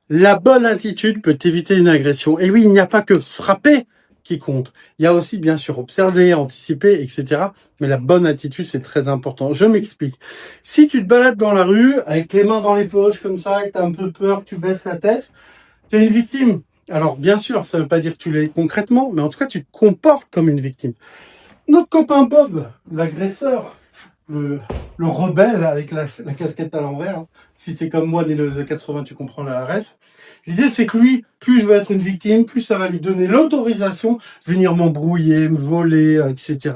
La bonne attitude peut éviter une agression. Et oui, il n'y a pas que frapper qui compte. Il y a aussi, bien sûr, observer, anticiper, etc. Mais la bonne attitude, c'est très important. Je m'explique. Si tu te balades dans la rue, avec les mains dans les poches, comme ça, et que tu as un peu peur, que tu baisses la tête, tu es une victime. Alors, bien sûr, ça ne veut pas dire que tu l'es concrètement, mais en tout cas, tu te comportes comme une victime. Notre copain Bob, l'agresseur, le rebelle avec la casquette à l'envers. Hein. Si t'es comme moi, né dans les années 80, tu comprends la ref. L'idée, c'est que lui, plus je vais être une victime, plus ça va lui donner l'autorisation de venir m'embrouiller, me voler, etc.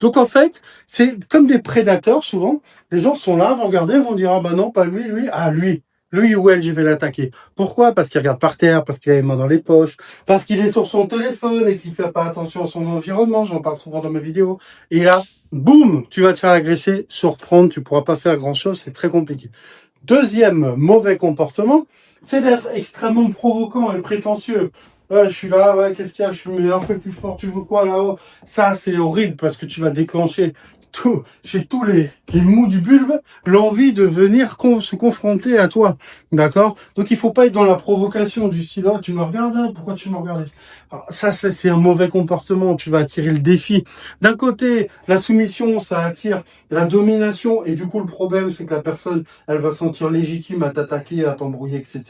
Donc, en fait, c'est comme des prédateurs, souvent. Les gens sont là, vont regarder, vont dire, ah bah non, pas lui, lui, ah lui. Lui ou elle, je vais l'attaquer. Pourquoi? Parce qu'il regarde par terre, parce qu'il a les mains dans les poches, parce qu'il est sur son téléphone et qu'il fait pas attention à son environnement. J'en parle souvent dans mes vidéos. Et là, boum, tu vas te faire agresser, surprendre, tu pourras pas faire grand chose, c'est très compliqué. Deuxième mauvais comportement, c'est d'être extrêmement provoquant et prétentieux. Ouais, je suis là, ouais, qu'est-ce qu'il y a? Je suis meilleur, je suis plus fort, tu veux quoi là-haut? Ça, c'est horrible parce que tu vas déclencher chez tous les mous du bulbe, l'envie de venir se confronter à toi. D'accord? Donc il faut pas être dans la provocation du style, oh, tu me regardes, hein, pourquoi tu me regardes? Alors, ça, c'est un mauvais comportement, tu vas attirer le défi. D'un côté, la soumission, ça attire la domination, et du coup, le problème, c'est que la personne, elle va se sentir légitime à t'attaquer, à t'embrouiller, etc.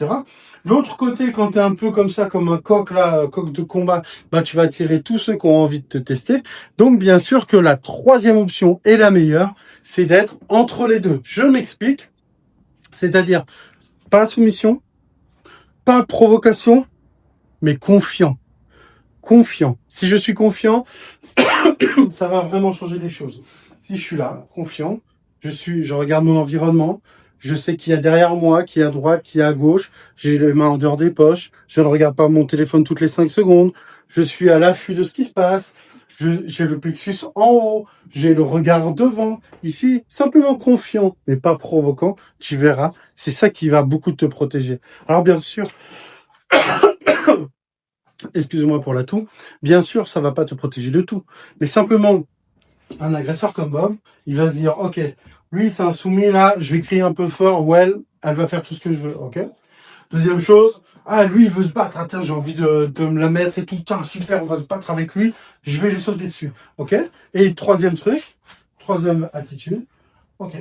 L'autre côté, quand tu es un peu comme ça, comme un coq là, coq de combat, bah tu vas attirer tous ceux qui ont envie de te tester. Donc bien sûr que la troisième option et la meilleure, c'est d'être entre les deux. Je m'explique. C'est-à-dire, pas soumission, pas provocation, mais confiant. Confiant. Si je suis confiant, ça va vraiment changer les choses. Si je suis là, confiant, je regarde mon environnement, je sais qu'il y a derrière moi, qu'il y a à droite, qu'il y a à gauche, j'ai les mains en dehors des poches, je ne regarde pas mon téléphone toutes les 5 secondes, je suis à l'affût de ce qui se passe, j'ai le plexus en haut, j'ai le regard devant. Ici, simplement confiant, mais pas provoquant, tu verras, c'est ça qui va beaucoup te protéger. Alors bien sûr, excusez-moi pour la toux, bien sûr, ça va pas te protéger de tout, mais simplement, un agresseur comme Bob, il va se dire, ok, lui c'est un soumis là, je vais crier un peu fort, well, elle va faire tout ce que je veux, ok. Deuxième chose, ah lui il veut se battre, attends j'ai envie de me la mettre et tout, tiens super, on va se battre avec lui, je vais lui sauter dessus, ok. Et troisième truc, troisième attitude, ok,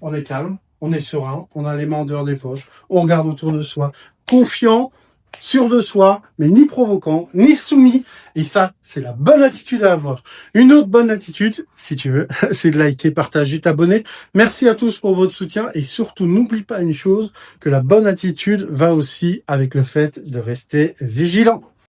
on est calme, on est serein, on a les mains en dehors des poches, on regarde autour de soi, confiant, sûr de soi, mais ni provoquant, ni soumis. Et ça, c'est la bonne attitude à avoir. Une autre bonne attitude, si tu veux, c'est de liker, partager, t'abonner. Merci à tous pour votre soutien. Et surtout, n'oublie pas une chose, que la bonne attitude va aussi avec le fait de rester vigilant.